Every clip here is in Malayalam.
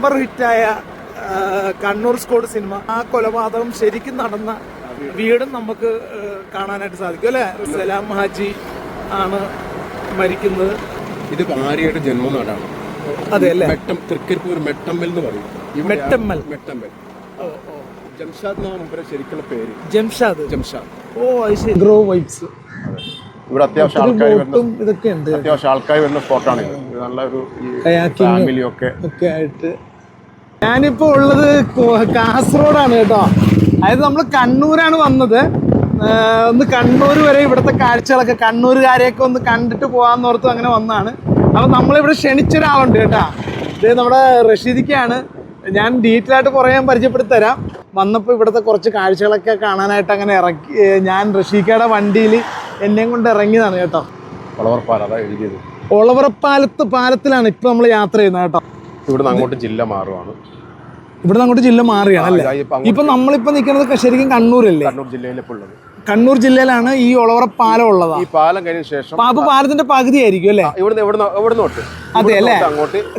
ബമ്പർ ഹിറ്റായ കണ്ണൂർ സ്ക്വാഡ് സിനിമ, ആ കൊലപാതകം ശരിക്കും നടന്ന വീടും നമുക്ക് കാണാനായിട്ട് സാധിക്കും അല്ലേ. സലാം ഹാജി ആണ് മരിക്കുന്നത്. ഇത് ആര്യയുടെ ജന്മനാടാണ്. അതെ അല്ലേ. തൃക്കരിപ്പൂർ മെട്ടമ്മൽ എന്ന് പറയും. മെട്ടമ്മൽ. ജംഷാദ് എന്നാണ് ശരിക്കുള്ള പേര്. ജംഷാദ്. ഓ അത് ശരി. Grow vibes. ഇവിടെ അത്യാവശ്യം ആൾക്കാർ വരുന്ന സ്പോട്ടാണ് ഇത്. നല്ലൊരു ഫാമിലിയൊക്കെ ആയിട്ട്. ഞാനിപ്പോ ഉള്ളത് കാസർഗോഡാണ് കേട്ടോ. അതായത് നമ്മൾ കണ്ണൂരാണ് വന്നത്. ഒന്ന് കണ്ണൂർ വരെ ഇവിടുത്തെ കാഴ്ചകളൊക്കെ കണ്ണൂരുകാരെയൊക്കെ ഒന്ന് കണ്ടിട്ട് പോകാമെന്നോർത്ത് അങ്ങനെ വന്നതാണ്. അപ്പം നമ്മളിവിടെ ക്ഷണിച്ചൊരാളുണ്ട് കേട്ടോ. ഇത് നമ്മുടെ റഷീദിക്കാണ്. ഞാൻ ഡീറ്റെയിൽ ആയിട്ട് കുറേ പരിചയപ്പെടുത്തി തരാം. വന്നപ്പോൾ ഇവിടുത്തെ കുറച്ച് കാഴ്ചകളൊക്കെ കാണാനായിട്ട് അങ്ങനെ ഇറക്കി. ഞാൻ റഷീദയുടെ വണ്ടിയിൽ എന്നെയും കൊണ്ട് ഇറങ്ങിയതാണ് കേട്ടോ. പാലത്തിലാണ് ഇപ്പം നമ്മൾ യാത്ര ചെയ്യുന്നത് കേട്ടോ. ഇവിടുന്ന് അങ്ങോട്ട് ജില്ല മാറുവാണ്. ഇവിടുന്ന് അങ്ങോട്ട് ജില്ല മാറുകയാണല്ലേ. ഇപ്പം നമ്മളിപ്പോൾ നിൽക്കുന്നത് ശരിക്കും കണ്ണൂരല്ലേ. കണ്ണൂർ ജില്ലയിലാണ് ഈ ഒളവറ പാലം ഉള്ളത്. ഈ പാലം കഴിഞ്ഞ ശേഷം അപ്പൊ പാലത്തിന്റെ പകുതി ആയിരിക്കും അല്ലേ. അതെ അല്ലേ.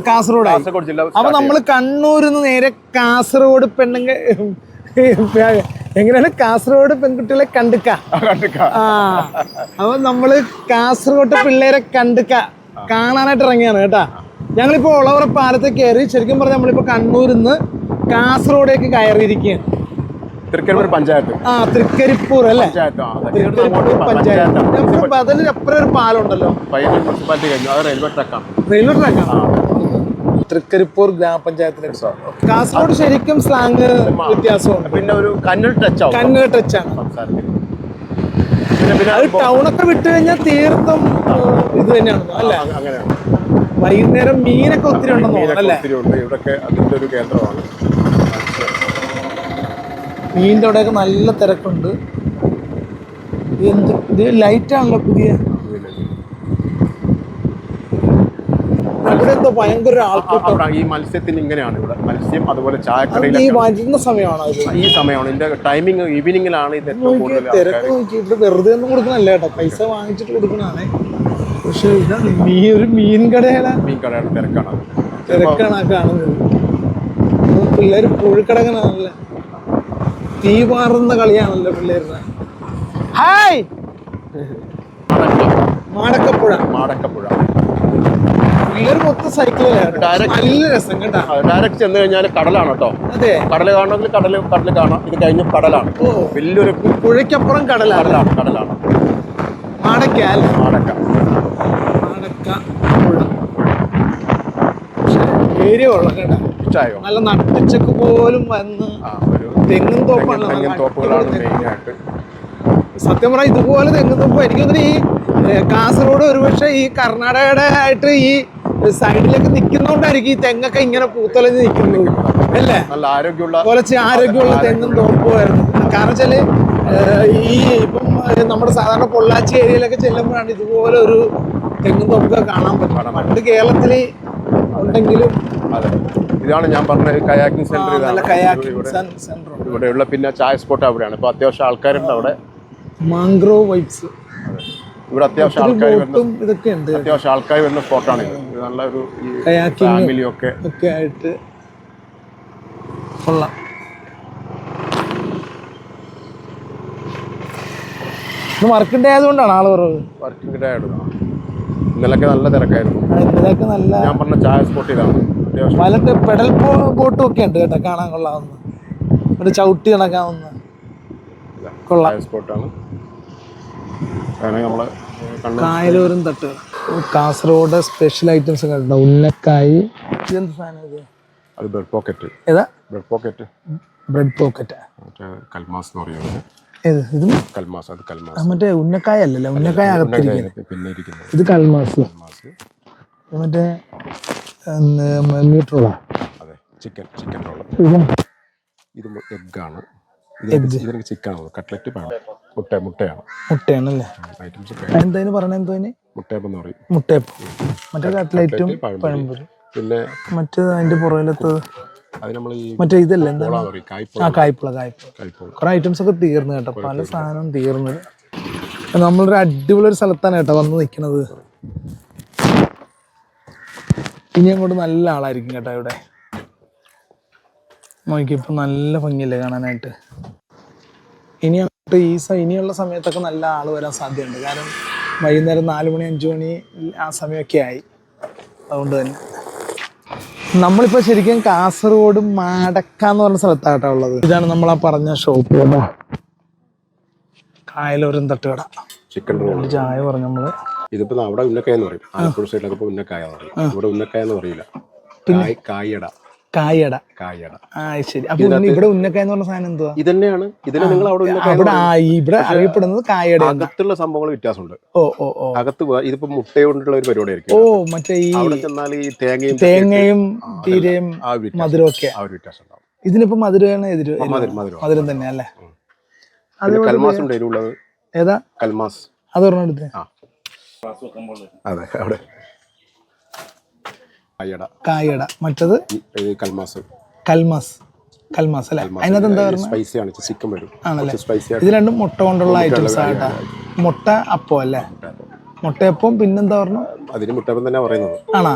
കാസർഗോഡ് ജില്ല. അപ്പൊ നമ്മള് കണ്ണൂരിൽ നിന്ന് നേരെ കാസർഗോഡ് എങ്ങനെയാണ് കാസർഗോഡ് പെൺകുട്ടികളെ കണ്ടുക്ക. അപ്പൊ നമ്മള് കാസർഗോഡ് പിള്ളേരെ കണ്ടുക്ക കാണാനായിട്ട് ഇറങ്ങിയാണ് കേട്ടാ. ഞങ്ങളിപ്പോ ഒളവറ പാലത്തെ കയറി ശരിക്കും പറഞ്ഞാൽ നമ്മളിപ്പോ കണ്ണൂരിൽ നിന്ന് കാസർഗോഡേക്ക് കയറിയിരിക്കുകയാണ്. തൃക്കരിപ്പൂർ പഞ്ചായത്ത്. തൃക്കരിപ്പൂർ അല്ലേ. പഞ്ചായത്ത്. ബദലിന് അപ്പുറം ഒരു പാലം ഉണ്ടല്ലോ. റെയിൽവേ ട്രാക്കാണ്. തൃക്കരിപ്പൂർ ഗ്രാമപഞ്ചായത്തിലെ. കാസർഗോഡ് ശരിക്കും സ്ലാങ് വ്യത്യാസമുണ്ട്. പിന്നെ ഒരു കന്നഡ ടച്ചാണ്. അത് ടൗണൊക്കെ വിട്ടു കഴിഞ്ഞാൽ തീർത്തും ഇത് തന്നെയാണ് അല്ലേ. അങ്ങനെയാണ്. വൈകുന്നേരം മീനൊക്കെ ഒത്തിരി ഉണ്ടെന്ന് തോന്നുന്നല്ലേ. ഇവിടൊക്കെ അതിന്റെ ഒരു കേന്ദ്രമാണ്. മീനിൻ്റെ അവിടെയൊക്കെ നല്ല തിരക്കുണ്ട്. ഇത് ലൈറ്റാണല്ലോ പുതിയ. ഇവിടെ എന്തോ ഭയങ്കര ആൾക്കൂട്ടം. ഈ മത്സ്യത്തിന് ഇങ്ങനെയാണ് ഇവിടെ മത്സ്യം. അതുപോലെ ചായക്കടയിൽ ഈ വരുന്ന സമയമാണ്. ഈ സമയമാണ് ഇതിന്റെ ടൈമിങ്. ഈവനിങ്ങിലാണ് ഇത് ഏറ്റവും കൂടുതൽ തിരക്ക്. നോക്കി ഇവിടെ വെറുതെ ഒന്നും കൊടുക്കണല്ല കേട്ടോ, പൈസ വാങ്ങിച്ചിട്ട് കൊടുക്കണാണ്. പക്ഷെ ഇതാണ് ഒരു മീൻ കടയുടെ തിരക്കാണ് കാണുന്നത്. പിള്ളേർ പുഴുക്കടങ്ങനല്ല, തീ പാറുന്ന കളിയാണല്ലോ പിള്ളേരുടെ. ഹായ്. മാടക്കപ്പുഴ. പിള്ളേർ മൊത്തം സൈക്കിളിലാണ്. നല്ല രസം കേട്ടോ. ഡയറക്റ്റ് ചെന്ന് കഴിഞ്ഞാൽ കടലാണ് കേട്ടോ. അതെ. കടൽ കാണണമെങ്കിൽ കടൽ കാണാം. ഇത് കഴിഞ്ഞ് കടലാണ്. വലിയൊരു പുഴയ്ക്കപ്പുറം കടലാണ്. മാടക്ക ഏരിയ കൊള്ളാം കേട്ടോ. നല്ല നട്ടുച്ചക്ക് പോലും വന്ന് തെങ്ങും തോപ്പുകളാണ് മെയിനായിട്ട്. സത്യം പറഞ്ഞാൽ ഇതുപോലെ തെങ്ങും തോപ്പ് എനിക്ക് തോന്നുന്നു ഈ കാസർഗോഡ് ഒരുപക്ഷെ ഈ കർണാടകയുടെ ആയിട്ട് ഈ സൈഡിലേക്ക് നിൽക്കുന്നോണ്ടായിരിക്കും ഈ തെങ്ങൊക്കെ ഇങ്ങനെ പൂത്തലഞ്ഞ് നിൽക്കുന്നത് അല്ലേ. നല്ല ആരോഗ്യമുള്ള തെങ്ങും തോപ്പുമായിരുന്നു. കാരണം വെച്ചാല് ഈ ഇപ്പം നമ്മുടെ സാധാരണ പൊള്ളാച്ചി ഏരിയയിലൊക്കെ ചെല്ലുമ്പോഴാണ് ഇതുപോലെ ഒരു തെങ്ങും തോപ്പൊക്കെ കാണാൻ പറ്റും. പണ്ട് കേരളത്തിൽ ഉണ്ടെങ്കിലും ഇതാണ് ഞാൻ പറഞ്ഞ കയാക്കിംഗ് സെന്റർ. ഇവിടെയുള്ള പിന്നെ ചായ സ്പോട്ട് അവിടെയാണ്. ഇപ്പൊ അത്യാവശ്യം ആൾക്കാരുണ്ട് അവിടെ. Mangrove vibes. ഇവിടെ അത്യാവശ്യം ആൾക്കാർ വരുന്ന സ്പോട്ടാണ് ഇത്. നല്ലൊരു ഫാമിലിയൊക്കെ ആയിട്ട് കൊള്ളാം. വർക്കിംഗ് ഡേ ആയതുകൊണ്ടാണ് ആള് കുറവ്. വർക്കിംഗ് ഡേ ആയതുകൊണ്ടാണ്. ഇന്നലൊക്കെ നല്ല തിരക്കായിരുന്നു. ഞാൻ പറഞ്ഞ ചായ സ്പോട്ട് ഇതാണ്. വലട്ട് പെഡൽ ബോട്ടും ഒക്കെ ഉണ്ട് കേട്ടോ, കാണാൻ കൊള്ളാവുന്ന. ഒരു ചവിട്ടി നടക്കാവുന്ന കൊള്ളാം സ്പോട്ടാണ്. കായലോരം തട്ട്. കാസർഗോഡ് സ്പെഷ്യൽ ഐറ്റംസ് ഒക്കെ ഉണ്ട്. ഉന്നക്കായി. ഇതെന്ത് സാധനം ഇത്? അത് ബ്രെഡ് പോക്കറ്റ്. ഏതാ? Bread pocket. കൽമാസ് എന്ന് പറയുന്നത്. മറ്റേ ഉന്നക്കായ അല്ലല്ലോ. ഉന്നക്കായ അകത്തിരിക്കുന്നത്. ഇത് കൽമാസ്. മറ്റേ മീറ്റ് റോളാ. അതെ, ചിക്കൻ റോള്. ഇത് എഗ്ഗാണ്. ഇതിനൊക്കെ ചിക്കനാണ്. കട്ട്ലറ്റ് മുട്ടയാണല്ലേ. എന്തായാലും പറഞ്ഞ എന്തോന് മുട്ടയപ്പം എന്ന് പറയും. മുട്ടയപ്പം. മറ്റേ കട്ട്ലറ്റും പഴംപൊരി. പിന്നെ മറ്റേ അതിന്റെ പുറകിലത്തത് മറ്റേ ഇതല്ലേ എന്താ? കായ്പുള. കുറെ ഐറ്റംസ് ഒക്കെ തീർന്നു കേട്ടോ. പല സാധനം തീർന്നത്. നമ്മളൊരു അടിപൊളി ഒരു സ്ഥലത്താണ് കേട്ടോ വന്ന് നിൽക്കുന്നത്. ഇനി അങ്ങോട്ട് നല്ല ആളായിരിക്കും കേട്ടോ ഇവിടെ. നോക്കിയപ്പോൾ നല്ല ഭംഗിയില്ലേ കാണാനായിട്ട്. ഇനിയുള്ള സമയത്തൊക്കെ നല്ല ആൾ വരാൻ സാധ്യതയുണ്ട്. കാരണം വൈകുന്നേരം 4 മണി 5 മണി ആ സമയമൊക്കെ ആയി. അതുകൊണ്ട് തന്നെ നമ്മളിപ്പോൾ ശരിക്കും കാസർഗോഡ് മാടക്ക എന്ന് പറഞ്ഞ സ്ഥലത്താട്ടോ ഉള്ളത്. ഇതാണ് നമ്മളാ പറഞ്ഞ ഷോപ്പ്. കായലോരം തട്ടുകട. ചിക്കൻ റോൾ ചായ പറഞ്ഞു നമ്മള്. ഇതിപ്പോ അവിടെ ഉന്നക്കായ എന്ന് പറയും. ആലപ്പുഴ സൈഡിലൊക്കെ ഇപ്പൊ ഉന്നക്കായ പറയും. ഇവിടെ ഉന്നക്കായ എന്ന് പറയില്ല. കായട. ശരി. അപ്പൊ ഇവിടെ ഉന്നക്കായ എന്ന് പറഞ്ഞ സാധനം എന്തുവാ? ഇതന്നെയാണ്. ഇതിനെ നിങ്ങൾ അവിടെ ഇവിടെ അറിയപ്പെടുന്നത് കായട. അകത്തുള്ള സംഭവങ്ങൾ വ്യത്യാസമുണ്ട്. ഓ അകത്ത് ഇതിപ്പോ മുട്ട കൊണ്ടുള്ള ഒരു പരിപാടിയായിരിക്കും. മറ്റേ ഈ അവിടെ ചെന്നാൽ ഈ തേങ്ങയും തീരയും മധുരവും ഒക്കെ ആ ഒരു വ്യത്യാസം ഉണ്ടാവും. ഇതിനിപ്പോ മധുരമാണ് മധുരം തന്നെ അല്ലേ? കൽമാസ് ഉണ്ട് ഇതിലുള്ളത്. ഏതാ കൽമാസ്? അത് പറഞ്ഞെടുത്തേ. അതെ, അവിടെ കായട. മറ്റത് കൽമാസ് അല്ലേ? അതിനകത്ത് എന്താ പറയുക? ചിക്കൻ വരും ആണല്ലേ? ഇത് രണ്ടും മുട്ട കൊണ്ടുള്ള ഐറ്റംസ് ആയിട്ടാ. മുട്ട അപ്പം അല്ലേ? മുട്ടയപ്പം. പിന്നെന്താ പറഞ്ഞു? അതിന് മുട്ടപ്പം തന്നെ പറയുന്നത്. ആണോ?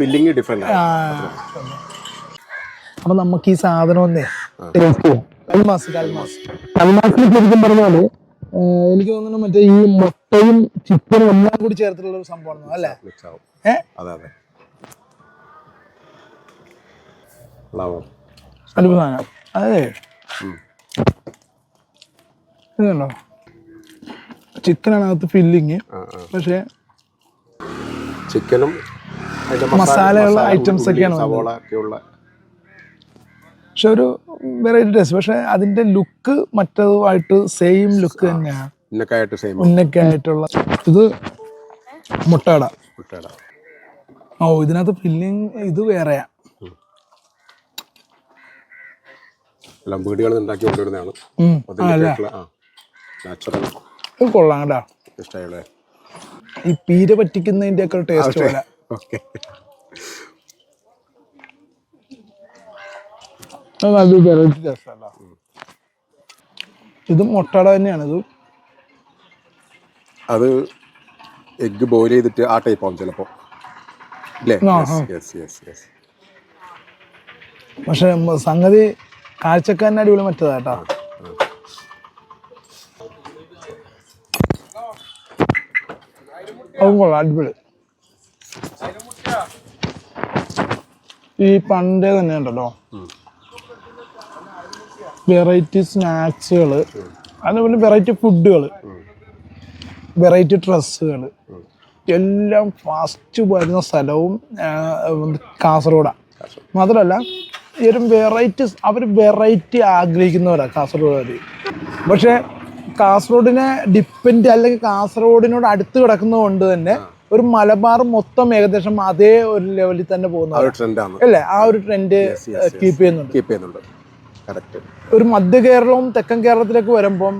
Filling different. അപ്പൊ നമുക്ക് ഈ സാധനം ഒന്നേ ടേസ്റ്റ് ചെയ്യാം. കൽമാസിൽ ശരിക്കും പറഞ്ഞാല് എനിക്ക് തോന്നുന്നു മറ്റേ ഈ മുട്ടയും ചിക്കനും എല്ലാം കൂടി ചേർത്തിട്ടുള്ള ഒരു സംഭവമാണ് അല്ലേ? സാധനം. അതെ, ഇതുണ്ടോ? ചിക്കനാണ് അകത്ത് ഫില്ലിങ്. പക്ഷെ ചിക്കനും മസാലയുള്ള ഐറ്റംസ് ഒക്കെയാണ്. പക്ഷെ ഒരു വെറൈറ്റി ടേസ്റ്റ്. പക്ഷെ അതിന്റെ ലുക്ക് മറ്റതുമായിട്ട് സെയിം ലുക്ക് തന്നെയാണ്. ഉന്നക്കായിട്ടുള്ള ഇത് മുട്ടട. ഇതിനകത്ത് ഫില്ലിങ് ഇത് വേറെയാ. കൊള്ളാം കേട്ടാ. ഈ പീര പറ്റിക്കുന്നതിന്റെ ഒക്കെ ടേസ്റ്റ് പോലെ. ഇത് മുട്ടട തന്നെയാണ്. ഇത് അത് എഗ് ബോയിൽ ചെയ്തിട്ട് ആ ടൈപ്പ് ആവും ചിലപ്പോ. പക്ഷെ സംഗതി കാഴ്ചക്കാരൻ്റെ അടിപൊളി മറ്റേതാട്ടോ. അതും കൊള്ളാം, അടിപൊളി. ഈ പണ്ടേ തന്നെ ഉണ്ടല്ലോ വെറൈറ്റി സ്നാക്സുകൾ, അതേപോലെ വെറൈറ്റി ഫുഡുകൾ, വെറൈറ്റി ഡ്രസ്സുകൾ എല്ലാം ഫാസ്റ്റ് വരുന്ന സ്ഥലവും കാസർഗോഡാണ്. മാത്രമല്ല ഈ ഒരു അവർ വെറൈറ്റി ആഗ്രഹിക്കുന്നവരാണ് കാസർഗോഡ്. പക്ഷെ കാസർഗോഡിനെ ഡിപ്പെൻഡ് അല്ലെങ്കിൽ കാസർഗോഡിനോട് അടുത്ത് കിടക്കുന്നത് കൊണ്ട് തന്നെ ഒരു മലബാർ മൊത്തം ഏകദേശം അതേ ഒരു ലെവലിൽ തന്നെ പോകുന്നത് അല്ലേ? ആ ഒരു ട്രെൻഡ് കീപ്പ് ചെയ്യുന്നുണ്ട്. ഒരു മധ്യ കേരളവും തെക്കൻ കേരളത്തിലേക്ക് വരുമ്പം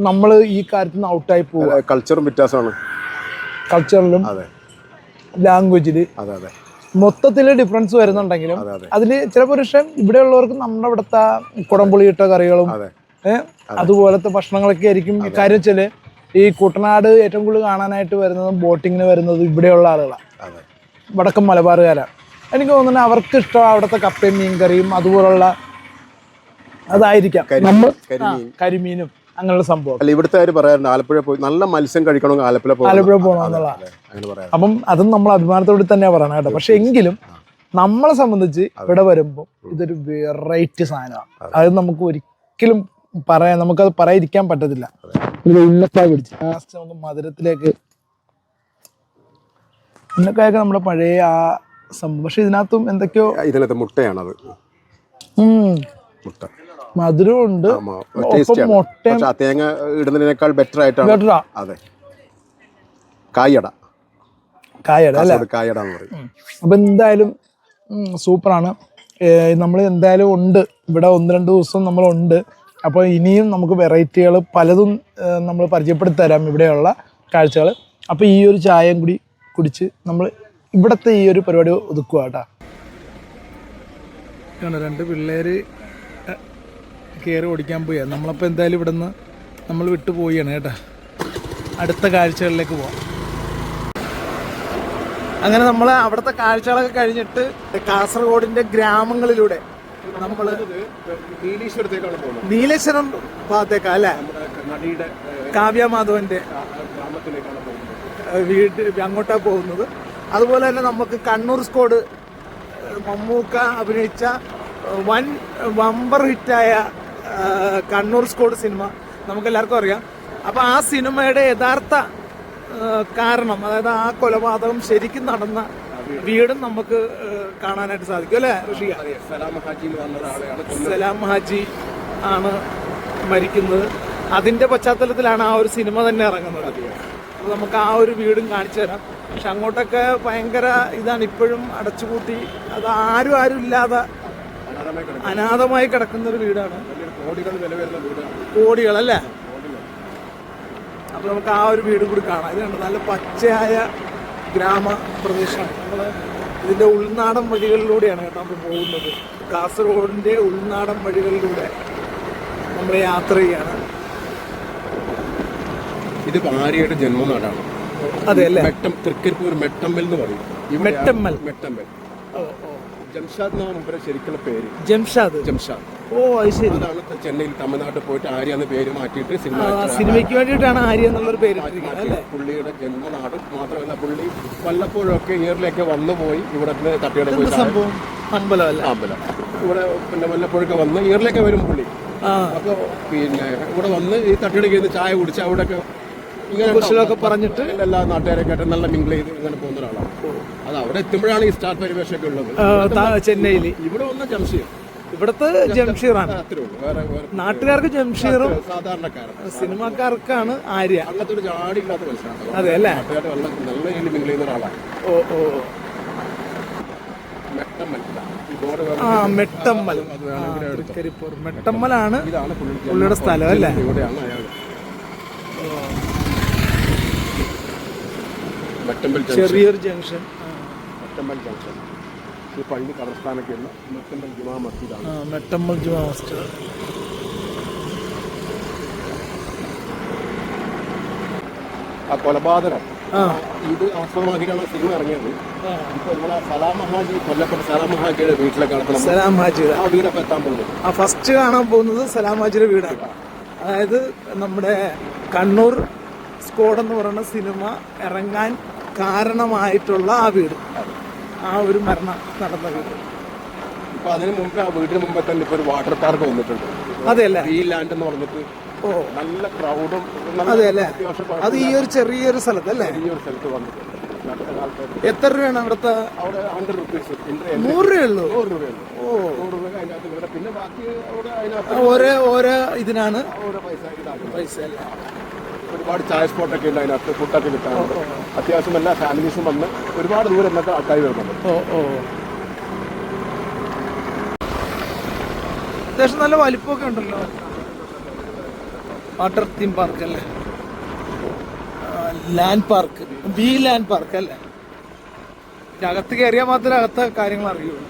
നമ്മൾ ഈ കാര്യത്തിൽ നിന്ന് ഔട്ടായി പോകും. കൾച്ചറും വ്യത്യാസമാണ്. കൾച്ചറിലും ലാംഗ്വേജില് മൊത്തത്തിൽ ഡിഫറൻസ് വരുന്നുണ്ടെങ്കിലും അതിൽ ചിലപ്പോൾ പക്ഷേ ഇവിടെയുള്ളവർക്ക് നമ്മുടെ ഇവിടുത്തെ കുടംപുളിയിട്ട കറികളും അതുപോലത്തെ ഭക്ഷണങ്ങളൊക്കെ ആയിരിക്കും. കാര്യം വെച്ചാല് ഈ കുട്ടനാട് ഏറ്റവും കൂടുതൽ കാണാനായിട്ട് വരുന്നതും ബോട്ടിങ്ങിന് വരുന്നതും ഇവിടെയുള്ള ആളുകളാണ്, വടക്കൻ മലബാറുകാരാണ്. എനിക്ക് തോന്നുന്നത് അവർക്ക് ഇഷ്ടം അവിടുത്തെ കപ്പയും മീൻകറിയും അതുപോലുള്ള അതായിരിക്കാം. കരിമീനും അങ്ങനെയുള്ള സംഭവം. ഇവിടുത്തെ പറയാറുണ്ട് ആലപ്പുഴ പോയി നല്ല മത്സ്യം കഴിക്കണമെങ്കിൽ ആലപ്പുഴ പോകണമെന്നുള്ള. അപ്പം അതും നമ്മൾ അഭിമാനത്തോടെ തന്നെയാണ് പറയണം കേട്ടോ. പക്ഷെ എങ്കിലും നമ്മളെ സംബന്ധിച്ച് ഇവിടെ വരുമ്പോൾ ഇതൊരു വെറൈറ്റി സാധനമാണ്. അത് നമുക്ക് ഒരിക്കലും നമുക്കത് പറയാതിരിക്കാൻ പറ്റത്തില്ല. ഉന്നക്കായ പിടിച്ച് ലാസ്റ്റ് നമുക്ക് മധുരത്തിലേക്ക്. ഉന്നക്കായൊക്കെ നമ്മുടെ പഴയ ആ സംഭവം. പക്ഷെ ഇതിനകത്തും എന്തൊക്കെയോ മുട്ടയാണത്. മധുരം ഉണ്ട്, മുട്ട തേങ്ങ ഇടുന്നതിനേക്കാൾ ബെറ്റർ ആയിട്ടാണ്. അതെ, കായട അല്ലേ? കായട എന്ന് പറയും. അപ്പൊ എന്തായാലും സൂപ്പറാണ്. നമ്മൾ എന്തായാലും ഉണ്ട് ഇവിടെ 1-2 ദിവസം നമ്മളുണ്ട്. അപ്പോൾ ഇനിയും നമുക്ക് വെറൈറ്റികൾ പലതും നമ്മൾ പരിചയപ്പെടുത്തി തരാം ഇവിടെയുള്ള കാഴ്ചകൾ. അപ്പോൾ ഈ ഒരു ചായയും കൂടി കുടിച്ച് നമ്മൾ ഇവിടുത്തെ ഈ ഒരു പരിപാടി ഒതുക്കുക കേട്ടോ. 2 പിള്ളേർ കയറി ഓടിക്കാൻ പോയാൽ നമ്മളപ്പോൾ എന്തായാലും ഇവിടെ നിന്ന് നമ്മൾ വിട്ടു പോവുകയാണ് കേട്ടോ. അടുത്ത കാഴ്ചകളിലേക്ക് പോവാം. അങ്ങനെ നമ്മൾ അവിടുത്തെ കാഴ്ചകളൊക്കെ കഴിഞ്ഞിട്ട് കാസർഗോഡിൻ്റെ ഗ്രാമങ്ങളിലൂടെ നമ്മള് നീലേശ്വരത്തേക്കാണ് പോകുന്നത്. നീലേശ്വരം ഭാഗത്തേക്കാ അല്ലേ? നടിയുടെ കാവ്യ മാധവന്റെ ഗ്രാമത്തിലേക്കാണ് പോകുന്നത്. വീട് അങ്ങോട്ടാണ് പോകുന്നത്. അതുപോലെ തന്നെ നമുക്ക് കണ്ണൂർ സ്ക്വാഡ് മമ്മൂക്ക അഭിനയിച്ച വമ്പർ ഹിറ്റായ കണ്ണൂർ സ്ക്വാഡ് സിനിമ നമുക്കെല്ലാവർക്കും അറിയാം. അപ്പോൾ ആ സിനിമയുടെ യഥാർത്ഥ കാരണം, അതായത് ആ കൊലപാതകം ശരിക്കും നടന്ന വീടും നമുക്ക് കാണാനായിട്ട് സാധിക്കും അല്ലേ ഋഷിക? സലാം ഹാജി ആണ് മരിക്കുന്നത്. അതിൻ്റെ പശ്ചാത്തലത്തിലാണ് ആ ഒരു സിനിമ തന്നെ ഇറങ്ങുന്നത്. അപ്പോൾ നമുക്ക് ആ ഒരു വീടും കാണിച്ചു തരാം. പക്ഷെ അങ്ങോട്ടൊക്കെ ഭയങ്കര ഇതാണ്, ഇപ്പോഴും അടച്ചുപൂട്ടി, അത് ആരും ഇല്ലാതെ അനാഥമായി കിടക്കുന്നൊരു വീടാണ്. കോടികളല്ലേ? അപ്പോൾ നമുക്ക് ആ ഒരു വീടും കൂടി കാണാം. ഇതാണ് നല്ല പച്ചയായ ഗ്രാമപ്രദേശമാണ്. നമ്മൾ ഇതിൻ്റെ ഉൾനാടൻ വഴികളിലൂടെയാണ് കേട്ടോ നമ്മൾ പോകുന്നത്. കാസർഗോഡിൻ്റെ ഉൾനാടൻ വഴികളിലൂടെ നമ്മൾ യാത്ര ചെയ്യാണ്. ഇത് ആര്യയുടെ ജന്മനാടാണ്. അതെ അല്ലേ? തൃക്കരിപ്പൂർ മെട്ടമ്മൽ എന്ന് പറയും. മെട്ടമ്മൽ. ജംഷാദ് എന്നാണ് മുമ്പേ ശരിക്കുള്ള പേര്. ജംഷാദ്. ഓ അത് ശരി. അതാണ് ചെന്നൈയിൽ തമിഴ്നാട്ടിൽ പോയിട്ട് ആര്യ എന്ന പേര് മാറ്റിയിട്ട് സിനിമയ്ക്ക് വേണ്ടിയിട്ടാണ് ആര്യ എന്നുള്ളൊരു പേര് അല്ലേ? പുള്ളിയുടെ ജന്മനാട് മാത്രമല്ല, പുള്ളി വല്ലപ്പോഴൊക്കെ ഇയറിലേക്ക് വന്നു പോയി ഇവിടെ തട്ടിയുടെ സംഭവം അമ്പലം ഇവിടെ പിന്നെ വല്ലപ്പോഴൊക്കെ വന്ന് ഇയറിലേക്ക് വരും പുള്ളി. അപ്പോൾ പിന്നെ ഇവിടെ വന്ന് ഈ തട്ടിയുടെ കയ്യിൽ നിന്ന് ചായ കുടിച്ച് അവിടെയൊക്കെ ഇങ്ങനെ പറഞ്ഞിട്ട് എല്ലാ നാട്ടുകാരൊക്കെ ആയിട്ട് നല്ല മിങ്കിൾ ചെയ്ത് ഇങ്ങനെ പോകുന്ന ഒരാളാണ്. അത് അവിടെ എത്തുമ്പോഴാണ് ഈ സ്റ്റാർ പരിവേഷമൊക്കെ ഉള്ളത്. ചെന്നൈയിൽ ഇവിടെ വന്ന ജംഷീർ, ഇവിടുത്തെ ജംഷീറാണ്. നാട്ടുകാർക്ക് ജംഷീറും സാധാരണക്കാരൻ, സിനിമാക്കാർക്കാണ് ആര്യ. അങ്ങനത്തെ ഒരു ജാടിയില്ലാത്ത മനുഷ്യനാണ്. അതെ അല്ലേ? നാട്ടുകാർ നല്ല രീതിയിൽ മിങ്കിൾ ചെയ്യുന്ന ഒരാളാണ്. മെട്ടമ്മൽ. തൃക്കരിപ്പൂർ മെട്ടമ്മലാണ് പുള്ളിയുടെ സ്ഥലം അല്ലേ? ഇവിടെയാണ് അയാൾ. ചെറിയൊരു ജംഗ്ഷൻ. മെട്ടമ്മൽ ജംഗ്ഷൻ ഈ പള്ളി കബർസ്ഥാനൊക്കെ ഉള്ള മെട്ടമ്മൽ ജുമാ മസ്ജിദാണ്. മെട്ടമ്മൽ ജുമാ മസ്ജിദ്. ആ കൊലപാതകം ഇത് ആസ്പദമാക്കിയിട്ടാണ് സിനിമ ഇറങ്ങിയത്. ഇപ്പൊ നമ്മളെ സലാം ഹാജി കൊല്ലപ്പെട്ട സലാം ഹാജിയുടെ വീട്ടിലേക്കാണ് സലാം ഹാജിയുടെ ആ വീടൊക്കെ എത്താൻ പോകുന്നത്. ആ ഫസ്റ്റ് കാണാൻ പോകുന്നത് സലാം ഹാജിയുടെ വീടാണ്. അതായത് നമ്മുടെ കണ്ണൂർ സ്ക്വാഡ് എന്ന് പറയുന്ന സിനിമ ഇറങ്ങാൻ കാരണമായിട്ടുള്ള ആ വീട്, ആ ഒരു മരണം നടന്ന വീട്. ഇപ്പൊ അതിന് മുമ്പ് ആ വീടിന് മുമ്പേ തന്നെ ഇപ്പൊ ഒരു വാട്ടർ പാർക്ക് വന്നിട്ടുണ്ട്. അതെ അല്ലേ? ഈ ലാൻഡ് എന്ന് പറഞ്ഞിട്ട് നല്ല ക്രൗഡും. അതെ അല്ലേ? അത് ഈ ഒരു ചെറിയൊരു സ്ഥലത്തല്ലേ? ഈ ഒരു സ്ഥലത്ത് വന്നിട്ടുണ്ട്. എത്ര രൂപയാണ് അവിടുത്തെ? അവിടെ 100 rupees. 100 രൂപയുള്ളൂ. 100 രൂപയുള്ളൂ. ഓ 100 രൂപ അതിനകത്ത്. പിന്നെ ബാക്കി ഓരോ ഇതിനാണ് പൈസ. ഒരുപാട് ചായ സ്പോട്ടൊക്കെ ഉണ്ട് അതിനകത്ത്, ഫുഡൊക്കെ കിട്ടാറുണ്ട്. അത്യാവശ്യം എല്ലാ ഫാമിലീസും വന്ന് ഒരുപാട് ദൂരം എന്നൊക്കെ ആൾക്കാർ വരുന്നുണ്ട്. അത്യാവശ്യം നല്ല വലിപ്പമൊക്കെ ഉണ്ടല്ലോ. വാട്ടർ തീം പാർക്ക് അല്ലേ? ലാൻഡ് പാർക്ക്, ലാൻഡ് പാർക്ക് അല്ലേ? അകത്ത് കയറിയാൽ മാത്രമേ അകത്തെ കാര്യങ്ങൾ അറിയുള്ളൂ.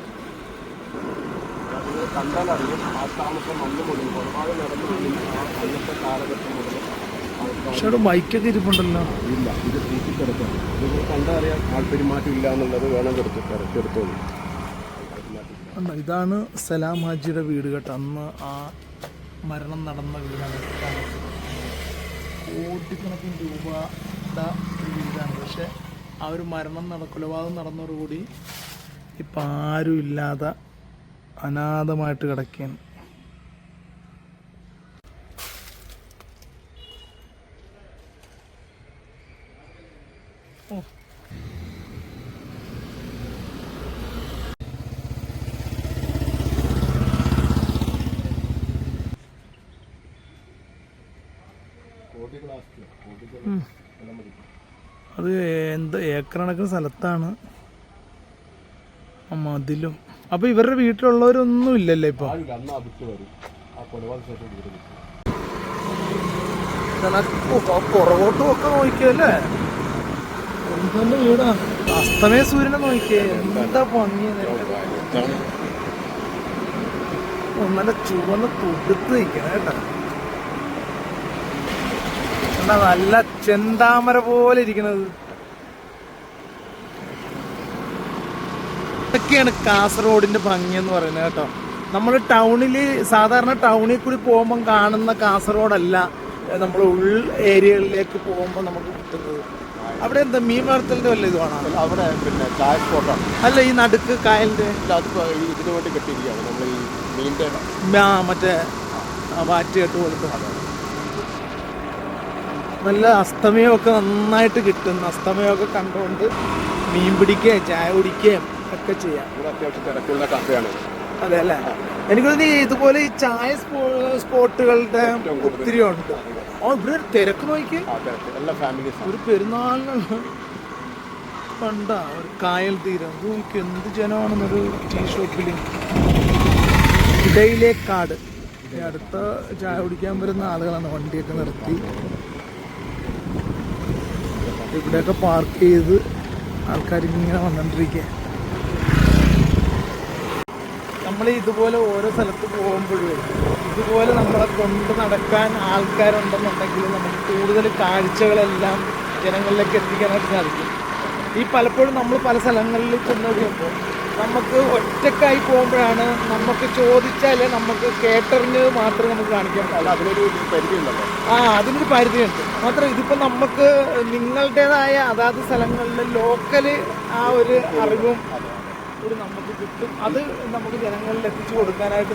പക്ഷെ അവിടെ ബൈക്കൊക്കെ ഇരിപ്പുണ്ടല്ലോ. ഇല്ല, ഇത് തീറ്റിക്കെടുക്കണം. ഇത് കണ്ടറിയാൻ ആൾപ്പെരുമാറ്റം ഇല്ല എന്നുള്ളത് വേണം എടുത്തോളൂ. ഇതാണ് സലാം ഹാജിയുടെ വീട് കേട്ടോ. അന്ന് ആ മരണം നടന്ന വീടാണ്. കോടിക്കണക്കിന് രൂപയുടെ വീടാണ്. പക്ഷെ ആ ഒരു കൊലപാതകം നടന്നതോടുകൂടി ഇപ്പം ആരും ഇല്ലാതെ അനാഥമായിട്ട് കിടക്കുകയാണ്. അത് എന്ത് ഏക്കർ കണക്കിന് സ്ഥലത്താണ് മതിലും. അപ്പൊ ഇവരുടെ വീട്ടിലുള്ളവരൊന്നും ഇല്ലല്ലേ ഇപ്പൊ? പുറകോട്ടും ഒക്കെ നോക്കിയല്ലേ? എന്തെന്റെ വീടാ. അസ്തമയ സൂര്യനെ നോക്കിയേ, എന്താ ഭംഗിയാണ്. നല്ല ചുവന്ന് തുടുത്ത് നിൽക്കണം കേട്ടോ. നല്ല ചെന്താമര പോലെ ഇരിക്കുന്നത്. ഇതൊക്കെയാണ് കാസർഗോഡിന്റെ ഭംഗി എന്ന് പറയുന്നത് കേട്ടോ. നമ്മൾ ടൗണിൽ സാധാരണ ടൗണിൽ കൂടി പോകുമ്പം കാണുന്ന കാസർഗോഡല്ല നമ്മൾ ഉൾ ഏരിയകളിലേക്ക് പോകുമ്പോൾ നമുക്ക് കിട്ടുന്നത്. അവിടെ എന്താ മീൻ വളർത്തലിൻ്റെ വല്ല ഇതുവാണോ? അവിടെ പിന്നെ ചായ സ്പോട്ടാണ്. അല്ല ഈ നടുക്ക് കായലിൻ്റെ അതിപ്പോൾ ഇതിനു വേണ്ടി കെട്ടിയിരിക്കുകയാണ് നമ്മൾ ഈ മീനിൻ്റെ മറ്റേ വാറ്റുകെട്ട് പോലത്തെ. നല്ല അസ്തമയമൊക്കെ നന്നായിട്ട് കിട്ടും. അസ്തമയമൊക്കെ കണ്ടുകൊണ്ട് മീൻ പിടിക്കുകയും ചായ കുടിക്കുകയും ഒക്കെ ചെയ്യാം. ഇവിടെ അത്യാവശ്യം തിരക്കുള്ള കഫയാണ്. അതെ അല്ലേ? എനിക്ക് തോന്നി ഇതുപോലെ ഈ ചായ സ്പോട്ടുകളുടെ ഒത്തിരി ഉണ്ട്. ഇവിടെ തിരക്ക് നോക്കി എല്ലാ ഫാമിലീസ് ഒരു പെരുന്നാളിന് കണ്ട ഒരു കായൽ തീരം നോക്കി എന്ത് ജനമാണെന്നൊരു ടീ ഷോപ്പിൽ. ഇടയിലേക്കാട് അടുത്ത ചായ കുടിക്കാൻ വരുന്ന ആളുകളാണ് വണ്ടിയൊക്കെ നിർത്തി ഇവിടെയൊക്കെ പാർക്ക് ചെയ്ത് ആൾക്കാരിങ്ങനെ വന്നിട്ടിരിക്കുക. നമ്മൾ ഇതുപോലെ ഓരോ സ്ഥലത്ത് പോകുമ്പോഴും ഇതുപോലെ നമ്മളെ കൊണ്ട് നടക്കാൻ ആൾക്കാരുണ്ടെന്നുണ്ടെങ്കിൽ നമുക്ക് കൂടുതൽ കാഴ്ചകളെല്ലാം ജനങ്ങളിലേക്ക് എത്തിക്കാനായിട്ട് സാധിക്കും. ഈ പലപ്പോഴും നമ്മൾ പല സ്ഥലങ്ങളിൽ ചെന്ന് കഴിയുമ്പോൾ നമുക്ക് ഒറ്റക്കായി പോകുമ്പോഴാണ് നമുക്ക് ചോദിച്ചാൽ നമുക്ക് കേട്ടറിഞ്ഞത് മാത്രമേ നമുക്ക് കാണിക്കാൻ പാടില്ല. അതിനൊരു പരിധിയുണ്ടല്ലോ. അതിനൊരു പരിധിയുണ്ട്. മാത്രം ഇതിപ്പോൾ നമുക്ക് നിങ്ങളുടേതായ അതാത് സ്ഥലങ്ങളിൽ ലോക്കല് ആ ഒരു അറിവും കൂടി നമുക്ക് കിട്ടും. അത് നമുക്ക് ജനങ്ങളിൽ എത്തിച്ചു കൊടുക്കാനായിട്ട്